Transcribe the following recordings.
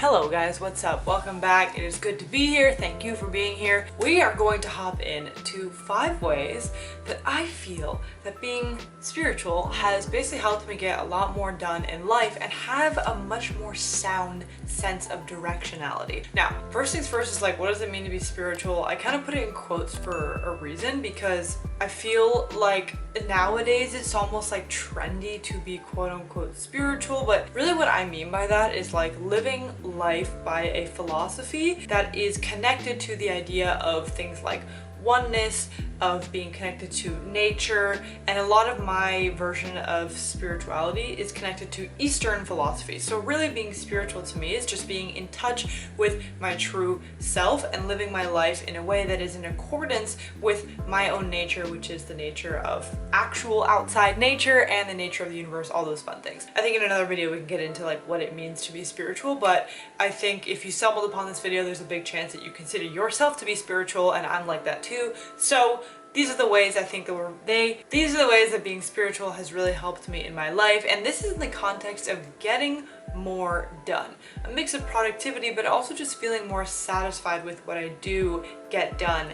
Hello guys, what's up? Welcome back. It is good to be here. Thank you for being here. We are going to hop into 5 ways that I feel that being spiritual has basically helped me get a lot more done in life and have a much more sound sense of directionality. Now, first things first is like, what does it mean to be spiritual? I kind of put it in quotes for a reason because I feel like nowadays it's almost like trendy to be quote unquote spiritual, but really what I mean by that is like living life by a philosophy that is connected to the idea of things like oneness, of being connected to nature, and a lot of my version of spirituality is connected to Eastern philosophy. So really being spiritual to me is just being in touch with my true self and living my life in a way that is in accordance with my own nature, which is the nature of actual outside nature and the nature of the universe, all those fun things. I think in another video we can get into like what it means to be spiritual, but I think if you stumbled upon this video, there's a big chance that you consider yourself to be spiritual, and I'm like that too. So these are the ways I think these are the ways that being spiritual has really helped me in my life, and this is in the context of getting more done. A mix of productivity, but also just feeling more satisfied with what I do get done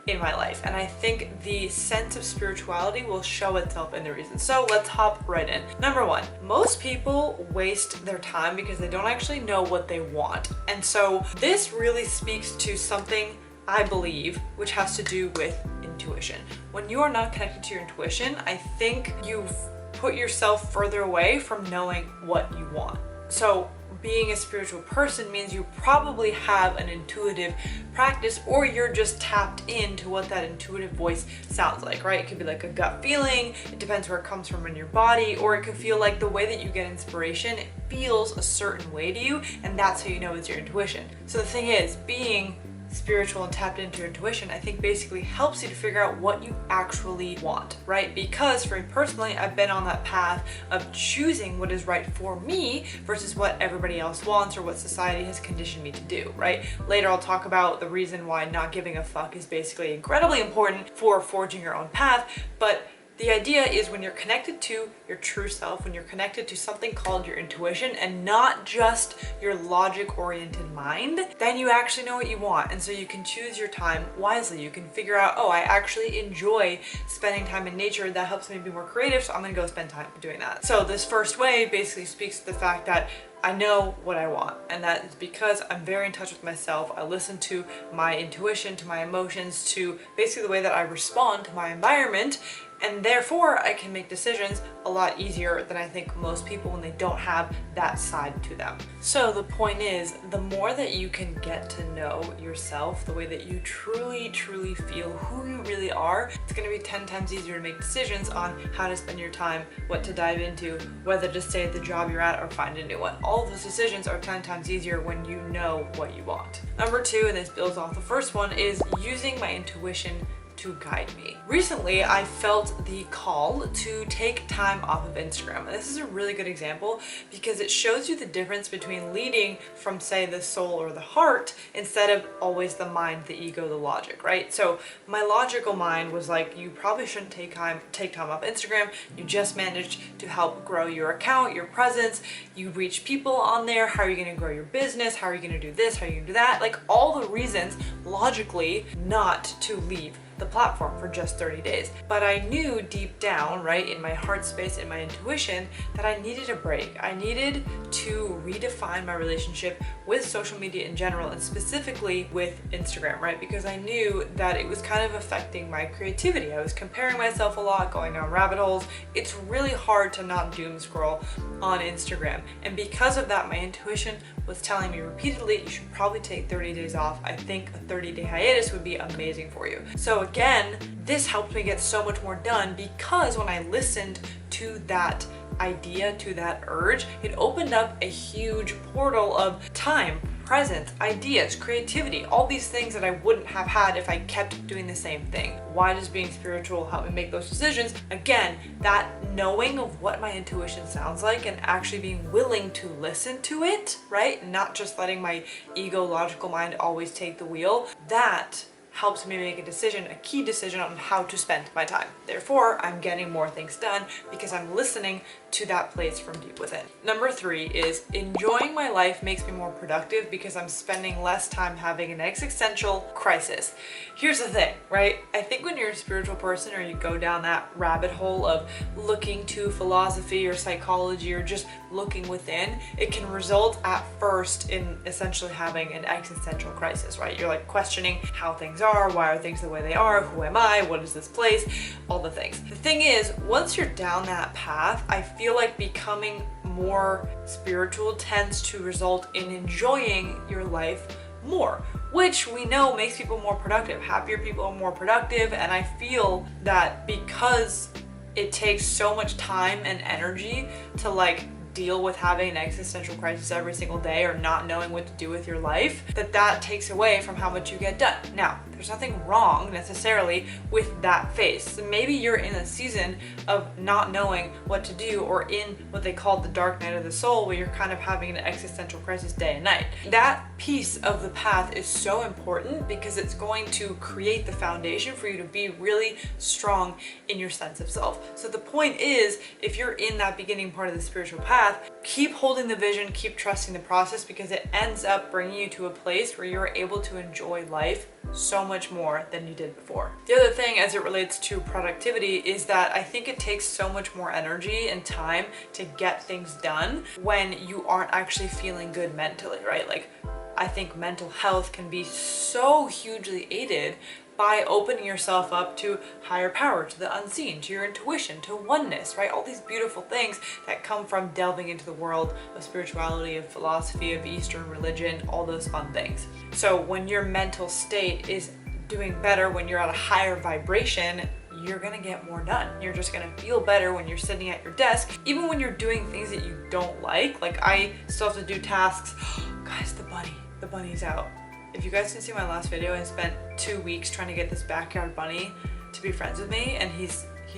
in my life. And I think the sense of spirituality will show itself in the reasons. So let's hop right in. Number 1, most people waste their time because they don't actually know what they want. And so this really speaks to something I believe, which has to do with intuition. When you are not connected to your intuition, I think you've put yourself further away from knowing what you want. So being a spiritual person means you probably have an intuitive practice, or you're just tapped into what that intuitive voice sounds like, right? It could be like a gut feeling, it depends where it comes from in your body, or it could feel like the way that you get inspiration, it feels a certain way to you, and that's how you know it's your intuition. So the thing is, being spiritual and tapped into your intuition, I think basically helps you to figure out what you actually want, right? Because for me personally, I've been on that path of choosing what is right for me versus what everybody else wants or what society has conditioned me to do, right? Later I'll talk about the reason why not giving a fuck is basically incredibly important for forging your own path, but the idea is when you're connected to your true self, when you're connected to something called your intuition and not just your logic-oriented mind, then you actually know what you want. And so you can choose your time wisely. You can figure out, oh, I actually enjoy spending time in nature. That helps me be more creative, so I'm gonna go spend time doing that. So this first way basically speaks to the fact that I know what I want, and that is because I'm very in touch with myself. I listen to my intuition, to my emotions, to basically the way that I respond to my environment, and therefore I can make decisions a lot easier than I think most people when they don't have that side to them. So the point is, the more that you can get to know yourself, the way that you truly feel who you really are, it's going to be 10 times easier to make decisions on how to spend your time, what to dive into, whether to stay at the job you're at or find a new one. All of those decisions are 10 times easier when you know what you want. Number 2, and this builds off the first one, is using my intuition to guide me. Recently, I felt the call to take time off of Instagram. And this is a really good example because it shows you the difference between leading from, say, the soul or the heart instead of always the mind, the ego, the logic, right? So my logical mind was like, you probably shouldn't take time off Instagram. You just managed to help grow your account, your presence. You reach people on there. How are you going to grow your business? How are you going to do this? How are you going to do that? Like all the reasons logically not to leave the platform for just 30 days. But I knew deep down, right, in my heart space, in my intuition, that I needed a break. I needed to redefine my relationship with social media in general, and specifically with Instagram, right? Because I knew that it was kind of affecting my creativity. I was comparing myself a lot, going down rabbit holes. It's really hard to not doom scroll on Instagram. And because of that, my intuition was telling me repeatedly, you should probably take 30 days off. I think a 30-day hiatus would be amazing for you. So again, this helped me get so much more done because when I listened to that idea, to that urge, it opened up a huge portal of time, presence, ideas, creativity, all these things that I wouldn't have had if I kept doing the same thing. Why does being spiritual help me make those decisions? Again, that knowing of what my intuition sounds like and actually being willing to listen to it, right? Not just letting my ego, logical mind always take the wheel. That helps me make a decision, a key decision on how to spend my time. Therefore, I'm getting more things done because I'm listening to that place from deep within. Number 3 is enjoying my life makes me more productive because I'm spending less time having an existential crisis. Here's the thing, right? I think when you're a spiritual person or you go down that rabbit hole of looking to philosophy or psychology or just looking within, it can result at first in essentially having an existential crisis, right? You're like questioning how things are, why are things the way they are, who am I, what is this place, all the things. The thing is, once you're down that path, I feel like becoming more spiritual tends to result in enjoying your life more, which we know makes people more productive. Happier people are more productive, and I feel that because it takes so much time and energy to like deal with having an existential crisis every single day or not knowing what to do with your life, that takes away from how much you get done. Now, there's nothing wrong necessarily with that phase. So maybe you're in a season of not knowing what to do, or in what they call the dark night of the soul, where you're kind of having an existential crisis day and night. That piece of the path is so important because it's going to create the foundation for you to be really strong in your sense of self. So the point is, if you're in that beginning part of the spiritual path, keep holding the vision, keep trusting the process, because it ends up bringing you to a place where you're able to enjoy life so much more than you did before. The other thing as it relates to productivity is that I think it takes so much more energy and time to get things done when you aren't actually feeling good mentally, right? Like, I think mental health can be so hugely aided by opening yourself up to higher power, to the unseen, to your intuition, to oneness, right? All these beautiful things that come from delving into the world of spirituality, of philosophy, of Eastern religion, all those fun things. So when your mental state is doing better, when you're at a higher vibration, you're gonna get more done. You're just gonna feel better when you're sitting at your desk, even when you're doing things that you don't like. Like, I still have to do tasks. Guys, the bunny's out. If you guys didn't see my last video, I spent 2 weeks trying to get this backyard bunny to be friends with me, and he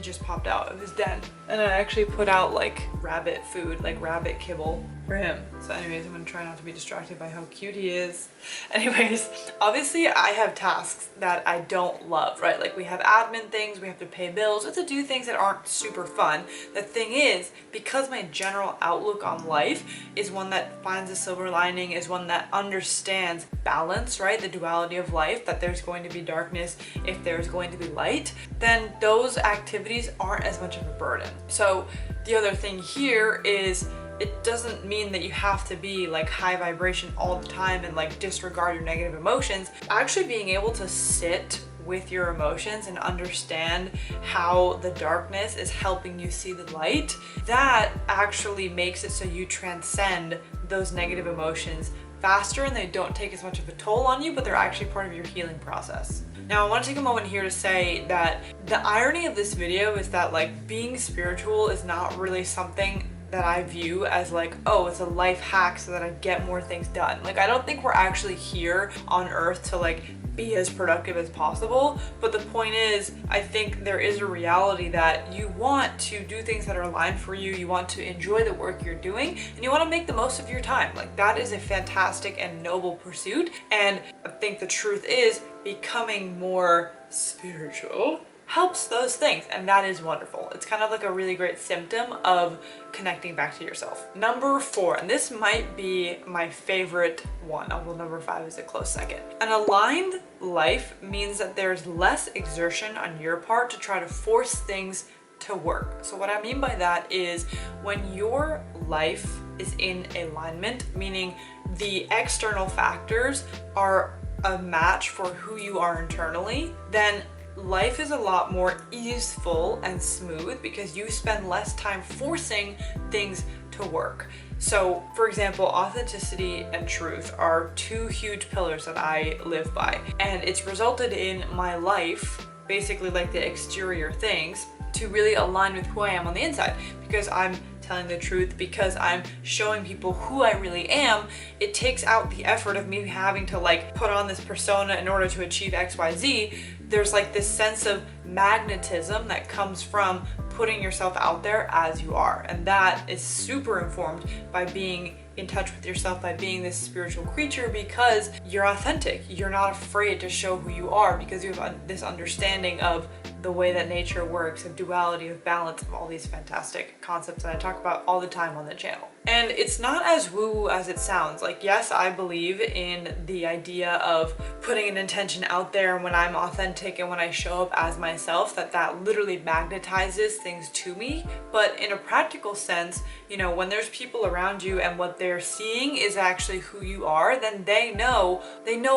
just popped out of his den. And I actually put out like rabbit food, like rabbit kibble for him. So anyways, I'm gonna try not to be distracted by how cute he is. Anyways, obviously I have tasks that I don't love, right? Like, we have admin things, we have to pay bills, we have to do things that aren't super fun. The thing is, because my general outlook on life is one that finds a silver lining, is one that understands balance, right? The duality of life, that there's going to be darkness if there's going to be light, then those activities aren't as much of a burden. So the other thing here is, it doesn't mean that you have to be like high vibration all the time and like disregard your negative emotions. Actually being able to sit with your emotions and understand how the darkness is helping you see the light, that actually makes it so you transcend those negative emotions faster, and they don't take as much of a toll on you, but they're actually part of your healing process. Now, I want to take a moment here to say that the irony of this video is that like being spiritual is not really something that I view as like, oh, it's a life hack so that I get more things done. Like, I don't think we're actually here on earth to like be as productive as possible. But the point is, I think there is a reality that you want to do things that are aligned for you. You want to enjoy the work you're doing, and you want to make the most of your time. Like, that is a fantastic and noble pursuit. And I think the truth is, becoming more spiritual helps those things, and that is wonderful. It's kind of like a really great symptom of connecting back to yourself. Number 4, and this might be my favorite one, although number 5 is a close second. An aligned life means that there's less exertion on your part to try to force things to work. So what I mean by that is, when your life is in alignment, meaning the external factors are a match for who you are internally, then life is a lot more easeful and smooth because you spend less time forcing things to work. So, for example, authenticity and truth are 2 huge pillars that I live by, and it's resulted in my life, basically like the exterior things, to really align with who I am on the inside, because I'm telling the truth, because I'm showing people who I really am. It takes out the effort of me having to like put on this persona in order to achieve XYZ. There's like this sense of magnetism that comes from putting yourself out there as you are, and that is super informed by being in touch with yourself by being this spiritual creature because you're authentic. You're not afraid to show who you are because you have this understanding of the way that nature works, of duality, of balance, of all these fantastic concepts that I talk about all the time on the channel. And it's not as woo as it sounds. Like, yes, I believe in the idea of putting an intention out there, and when I'm authentic and when I show up as myself, that literally magnetizes things to me. But in a practical sense, you know, when there's people around you and what they're seeing is actually who you are, then they know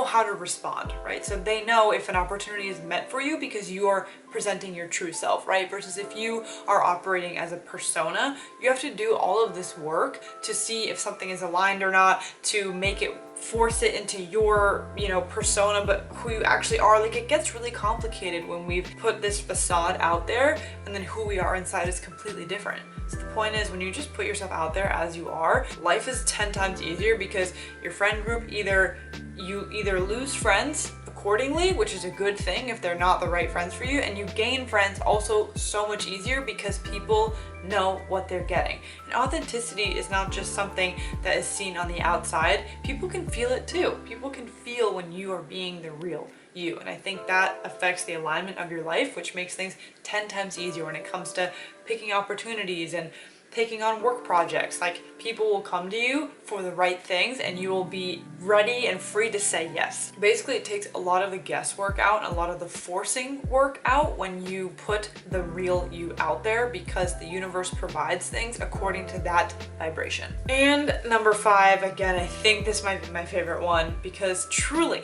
how to respond, right? So they know if an opportunity is meant for you because you're presenting your true self, right? Versus if you are operating as a persona, you have to do all of this work to see if something is aligned or not, to make it, force it into your, you know, persona, but who you actually are. Like, it gets really complicated when we've put this facade out there and then who we are inside is completely different. So the point is, when you just put yourself out there as you are, life is 10 times easier because your friend group, you either lose friends accordingly, which is a good thing if they're not the right friends for you, and you gain friends also so much easier because people know what they're getting. And authenticity is not just something that is seen on the outside. People can feel it too. People can feel when you are being the real you. And I think that affects the alignment of your life, which makes things 10 times easier when it comes to picking opportunities and taking on work projects. Like, people will come to you for the right things and you will be ready and free to say yes. Basically, it takes a lot of the guesswork out and a lot of the forcing work out when you put the real you out there, because the universe provides things according to that vibration. And number 5, again, I think this might be my favorite one, because truly,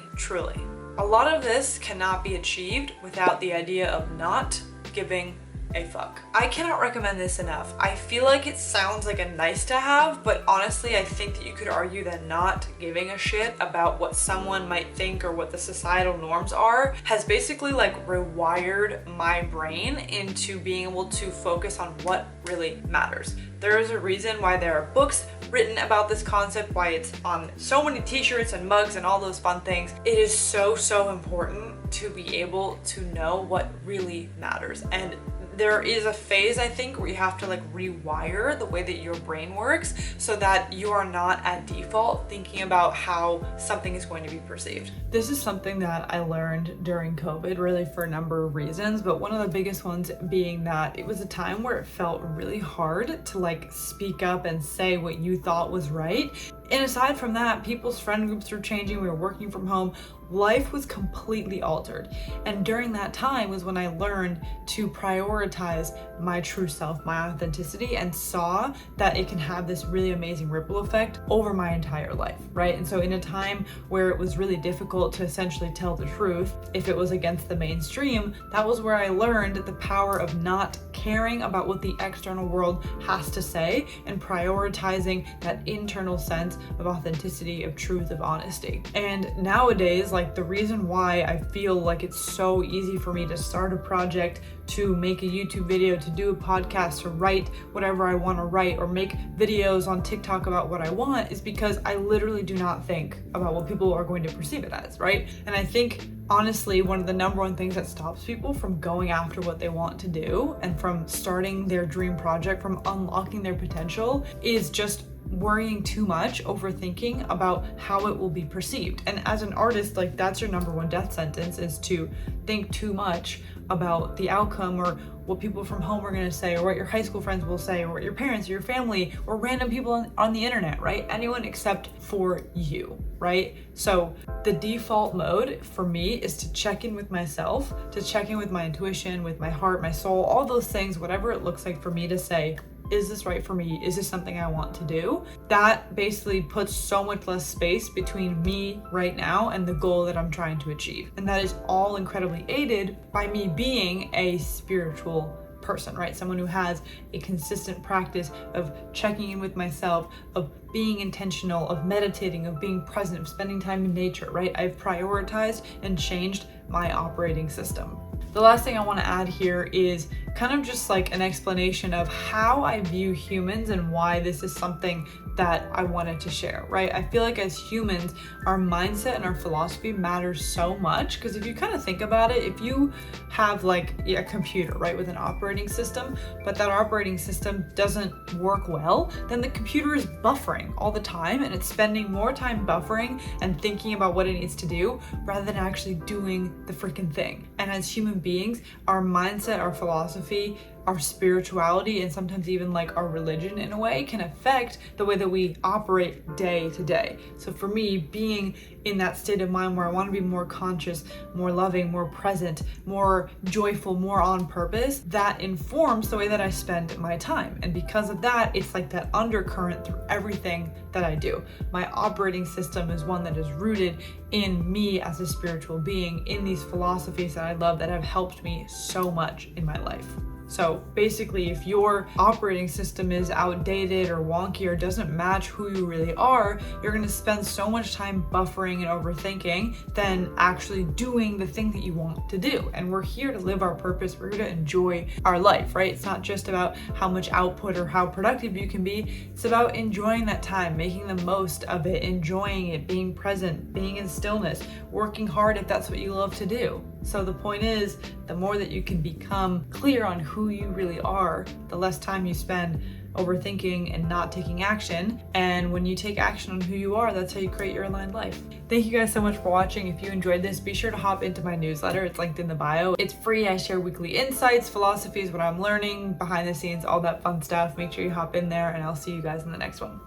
a lot of this cannot be achieved without the idea of not giving a fuck. I cannot recommend this enough. I feel like it sounds like a nice to have, but honestly, I think that you could argue that not giving a shit about what someone might think or what the societal norms are has basically like rewired my brain into being able to focus on what really matters. There is a reason why there are books written about this concept, why it's on so many t-shirts and mugs and all those fun things. It is so important to be able to know what really matters. And there is a phase, I think, where you have to like rewire the way that your brain works so that you are not at default thinking about how something is going to be perceived. This is something that I learned during COVID, really for a number of reasons, but one of the biggest ones being that it was a time where it felt really hard to like speak up and say what you thought was right. And aside from that, people's friend groups were changing, we were working from home, life was completely altered. And during that time was when I learned to prioritize my true self, my authenticity, and saw that it can have this really amazing ripple effect over my entire life, right? And so in a time where it was really difficult to essentially tell the truth, if it was against the mainstream, that was where I learned the power of not caring about what the external world has to say and prioritizing that internal sense of authenticity, of truth, of honesty. And nowadays, like, the reason why I feel like it's so easy for me to start a project, to make a YouTube video, to do a podcast, to write whatever I want to write, or make videos on TikTok about what I want, is because I literally do not think about what people are going to perceive it as, right? And I think honestly, one of the number one things that stops people from going after what they want to do and from starting their dream project, from unlocking their potential, is just worrying too much, overthinking about how it will be perceived. And as an artist, like, that's your number one death sentence, is to think too much about the outcome or what people from home are going to say, or what your high school friends will say, or what your parents or your family or random people on the internet, right? Anyone except for you, right? So the default mode for me is to check in with myself, to check in with my intuition, with my heart, my soul, all those things, whatever it looks like for me to say, is this right for me? Is this something I want to do? That basically puts so much less space between me right now and the goal that I'm trying to achieve. And that is all incredibly aided by me being a spiritual person, right? Someone who has a consistent practice of checking in with myself, of being intentional, of meditating, of being present, of spending time in nature, right? I've prioritized and changed my operating system. The last thing I want to add here is kind of just like an explanation of how I view humans and why this is something that I wanted to share, right? I feel like as humans, our mindset and our philosophy matters so much, because if you kind of think about it, if you have like a computer, right, with an operating system, but that operating system doesn't work well, then the computer is buffering all the time and it's spending more time buffering and thinking about what it needs to do rather than actually doing the freaking thing. And as human beings, our mindset, our philosophy, our spirituality, and sometimes even like our religion in a way can affect the way that we operate day to day. So for me, being in that state of mind where I want to be more conscious, more loving, more present, more joyful, more on purpose, that informs the way that I spend my time. And because of that, it's like that undercurrent through everything that I do. My operating system is one that is rooted in me as a spiritual being, in these philosophies that I love that have helped me so much in my life. So basically, if your operating system is outdated or wonky or doesn't match who you really are, you're going to spend so much time buffering and overthinking than actually doing the thing that you want to do. And we're here to live our purpose. We're here to enjoy our life, right? It's not just about how much output or how productive you can be. It's about enjoying that time, making the most of it, enjoying it, being present, being in stillness, working hard if that's what you love to do. So the point is, the more that you can become clear on who you really are, the less time you spend overthinking and not taking action. And when you take action on who you are, that's how you create your aligned life. Thank you guys so much for watching. If you enjoyed this, be sure to hop into my newsletter. It's linked in the bio. It's free. I share weekly insights, philosophies, what I'm learning, behind the scenes, all that fun stuff. Make sure you hop in there, and I'll see you guys in the next one.